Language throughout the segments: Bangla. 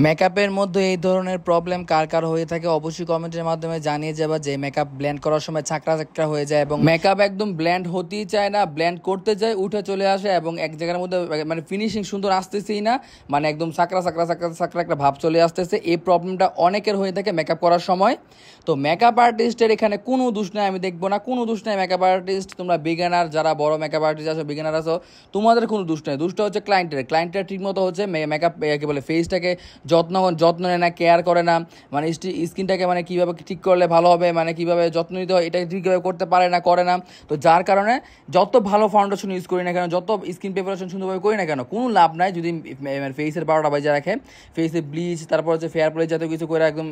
মেকআপের মধ্যে এই ধরনের প্রবলেম কার কার হয়ে থাকে অবশ্যই কমেন্টের মাধ্যমে জানিয়ে যাবা যে মেকআপ ব্লেন্ড করার সময় ছাকরা ছাকরা হয়ে যায় এবং মেকআপ একদম ব্লেন্ড হতেই চায় না, ব্লেন্ড করতে যায় উঠে চলে আসে এবং এক জায়গার মধ্যে মানে ফিনিশিং সুন্দর আসতেছেই না, মানে একদম ছাকরা ছাকরা ছাকরা ছাকরা একটা ভাব চলে আসতেছে। এই প্রবলেমটা অনেকের হয়ে থাকে মেকআপ করার সময়। তো মেকআপ আর্টিস্টের এখানে কোনো দোষ নাই, আমি দেখবো না কোনো দোষ নাই। মেকআপ আর্টিস্ট তোমরা বিগিনার, যারা বড় মেকআপ আর্টিস্ট আছো, বিগিনার আছো, তোমাদের কোনো দোষ নাই। দোষটা হচ্ছে ক্লায়েন্টের ঠিক মতো হচ্ছে মেকআপ কি বলে ফেসটাকে যত্ন নেয় না, কেয়ার করে না, মানে স্কিনটাকে মানে কীভাবে ঠিক করলে ভালো হবে, মানে কীভাবে যত্ন নিতে হয় এটা ঠিকভাবে করতে পারে না, করে না। তো যার কারণে যত ভালো ফাউন্ডেশন ইউজ করি না কেন, যত স্কিন প্রিপারেশন সুন্দরভাবে করি না কেন, কোনো লাভ নাই যদি ফেসের 12টা বাজিয়ে রাখে। ফেসে ব্লিচ, তারপর হচ্ছে ফেয়ার প্লেস জাতীয় কিছু করে একদম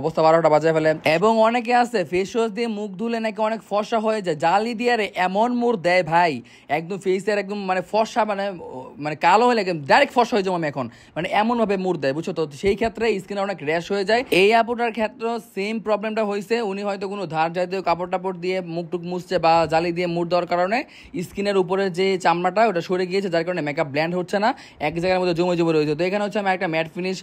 অবস্থা 12টা বাজায় ফেলে। এবং অনেকে আছে ফেস ওয়াশ দিয়ে মুখ ধুলে নাকি অনেক ফর্সা হয়ে যায়, জালি দিয়ে এমন মোড় দেয় ভাই, একদম ফেসের একদম মানে ফর্সা মানে মানে কালো হয়ে লাগে, ডাইরেক্ট ফর্সা হয়ে যাবো আমি এখন, মানে এমনভাবে মোড় দেয়, বুঝছো তো। সেই ক্ষেত্রে স্কিনে অনেক র্যাশ হয়ে যায়। এই আপুটার ক্ষেত্রে সেম প্রবলেমটা হয়েছে। উনি হয়তো কোনো ধার জাতীয় কাপড় টাপড় দিয়ে মুখ টুক মুছছে বা জালি দিয়ে মুড় দেওয়ার কারণে স্কিনের উপরে যে চামড়াটা ওটা সরে গিয়েছে, যার কারণে মেকআপ ব্ল্যান্ড হচ্ছে না, এক জায়গার মধ্যে জমে জমে রয়েছে। তো এখানে হচ্ছে আমি একটা ম্যাট ফিনিশ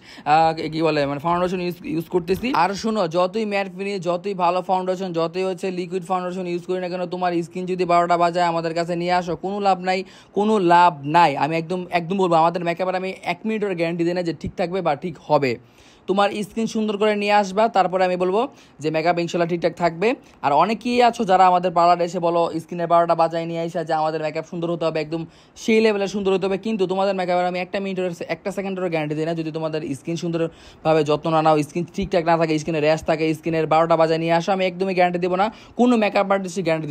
কি বলে মানে ফাউন্ডেশন ইউজ করতেছি। আর শোনো, যতই ম্যাট ফিনিশ, যতই ভালো ফাউন্ডেশন, যতই হচ্ছে লিকুইড ফাউন্ডেশন ইউজ করি না কেন, তোমার স্কিন যদি 12টা বাজায় আমাদের কাছে নিয়ে আসো, কোনো লাভ নাই, কোনো লাভ নাই। আমি একদম একদম বলবো, আমাদের মেকআপের আমি 1 মিনিটের গ্যারান্টি দিই না যে ঠিক থাকবে বা ঠিক হবে। তোমার স্কিন সুন্দর করে নিয়ে আসবা, তারপরে আমি বলবো যে মেকআপ ইনশাল্লাহ ঠিকঠাক থাকবে। আর অনেকেই আছো যারা আমাদের পার্লারে এসে বলো স্কিনের 12টা বাজায় নিয়ে আসা যে আমাদের মেকআপ সুন্দর হতে হবে, একদম সেই লেভেলে সুন্দর হতে হবে, কিন্তু তোমাদের মেকআপের আমি 1 মিনিটের 1 সেকেন্ডের গ্যারান্টি দিই না যদি তোমাদের স্কিন সুন্দরভাবে যত্ন না নাও, স্কিন ঠিকঠাক না থাকে, স্কিনের র্যাশ থাকে, স্কিনের 12টা বাজায় নিয়ে আসো, আমি একদমই গ্যারান্টি দেবো না, কোনো মেকআপ আর্টিস্টই গ্যারান্টি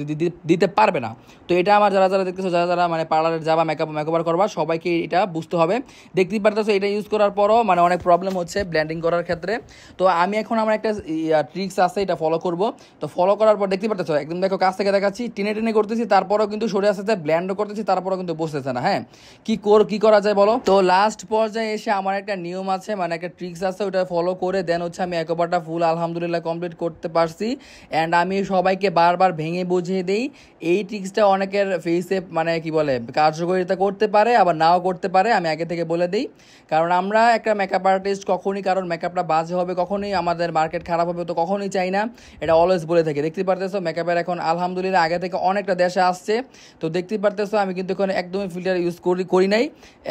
দিতে পারবে না। তো এটা আমার যারা যারা দেখতেছো, যারা যারা মানে পার্লারে যাবা মেকওভার করবা, সবাইকে এটা বুঝতে হবে। দেখতেই পারতেছো এটা ইউজ করার পরও মানে অনেক প্রবলেম হচ্ছে ব্লেন্ডিং করার ক্ষেত্রে। তো আমি এখন আমার একটা ট্রিক্স আছে, এটা ফলো করব। তো ফলো করার পর দেখতে পারতেছো একদম দেখো কাছ থেকে দেখাচ্ছি, টেনে টেনে করতেছি, তারপরেও কিন্তু সরে আসতেছে, ব্ল্যান্ডও করতেছি, তারপরেও কিন্তু বসতেছে না। হ্যাঁ, কি করা যায় বলো? তো লাস্ট পর্যায়ে এসে আমার একটা নিয়ম আছে, মানে একটা ট্রিক্স আছে, ওটা ফলো করে দেন হচ্ছে আমি মেকওভারটা ফুল আলহামদুলিল্লাহ কমপ্লিট করতে পারছি। অ্যান্ড আমি সবাইকে বারবার ভেঙে বুঝিয়ে দিই এই ট্রিক্সটা অনেকের ফেসে মানে কি বলে কার্যকারিতা করতে পারে, আবার নাও করতে পারে, আমি আগে থেকে বলে দিই। কারণ আমরা একটা মেকআপ আর্টিস্ট কখনই কারণ মেকআপটা বাজে হবে, কখনোই আমাদের মার্কেট খারাপ হবে তো কখনোই চাই না, এটা অলওয়েজ বলে থাকি। দেখতে পারতেছো মেকআপের এখন আলহামদুলিল্লাহ আগে থেকে অনেকটা দেশে আসছে। তো দেখতে পারতেছো আমি কিন্তু এখন একদমই ফিল্টার ইউজ করি নাই,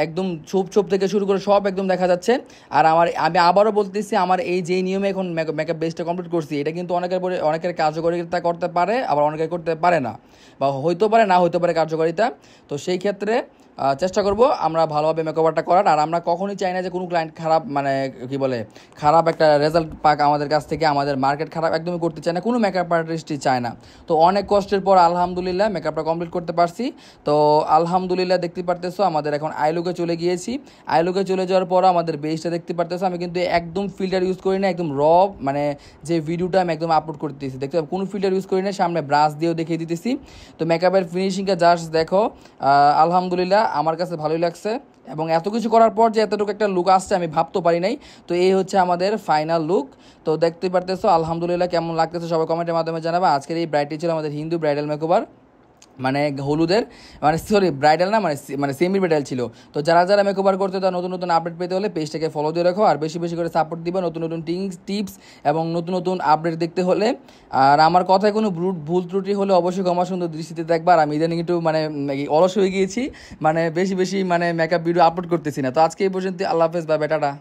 একদম ছোপ থেকে শুরু করে সব একদম দেখা যাচ্ছে। আর আমি আবারও বলতেছি, আমার এই যে নিয়মে এখন মেকআপ বেসটা কমপ্লিট করছি, এটা কিন্তু অনেকের কার্যকারিতা করতে পারে, আবার অনেকে করতে পারে না, বা হইতে পারে না হইতে পারে কার্যকারিতা। তো সেই ক্ষেত্রে চেষ্টা করব আমরা ভালোভাবে মেকওভারটা করার। আর আমরা কখনোই চাই না যে কোনো ক্লায়েন্ট খারাপ মানে কি বলে খারাপ একটা রেজাল্ট পাক আমাদের কাছ থেকে, আমাদের মার্কেট খারাপ একদমই করতে চায় না, কোনো মেকআপ আর্টিস্টই চায় না। তো অনেক কষ্টের পর আলহামদুলিল্লাহ মেকআপটা কমপ্লিট করতে পারছি। তো আলহামদুলিল্লাহ দেখতে পারতেছো আমাদের এখন আইলুকে চলে গিয়েছি। আইলুকে চলে যাওয়ার পর আমাদের বেসটা দেখতে পারতেছো, আমি কিন্তু একদম ফিল্টার ইউজ করি না, একদম মানে যে ভিডিওটা আমি একদম আপলোড করে দিতেছি, দেখতে কোনো ফিল্টার ইউজ করি না, সামনে ব্রাশ দিয়েও দেখিয়ে দিতেছি। তো মেকআপের ফিনিশিংটা জাস্ট দেখো, আলহামদুলিল্লাহ আমার কাছে ভালোই লাগছে। এবং এত কিছু করার পর যে এতটুকু একটা লুক আসছে আমি ভাবতে পারি নাই। তো এই হচ্ছে আমাদের ফাইনাল লুক। তো দেখতে পারতেছো আলহামদুলিল্লাহ কেমন লাগতেছে সবাই কমেন্টের মাধ্যমে জানাবা। আজকের এই ব্রাইডটি ছিল আমাদের হিন্দু ব্রাইডাল মেকওভার, মানে হলুদের, মানে সরি ব্রাইডাল না, মানে সেমি ব্রাইডাল ছিল। তো যারা যারা মেকওভার করতে তারা নতুন নতুন আপডেট পেতে হলে পেজটাকে ফলো দিয়ে রাখো, আর বেশি বেশি করে সাপোর্ট দিবা নতুন নতুন টিপস এবং নতুন নতুন আপডেট দেখতে হলে। আর আমার কথায় কোনো ভুল ত্রুটি হলে অবশ্যই ক্ষমা সুন্দর দৃষ্টিতে দেখবা। আর আমি ইদানিং একটু মানে অলস হয়ে গিয়েছি, মানে বেশি বেশি মানে মেকআপ ভিডিও আপলোড করতেছি না। তো আজকে এই পর্যন্ত, আল্লাহ হাফেজ, বাই বাই, টাটা।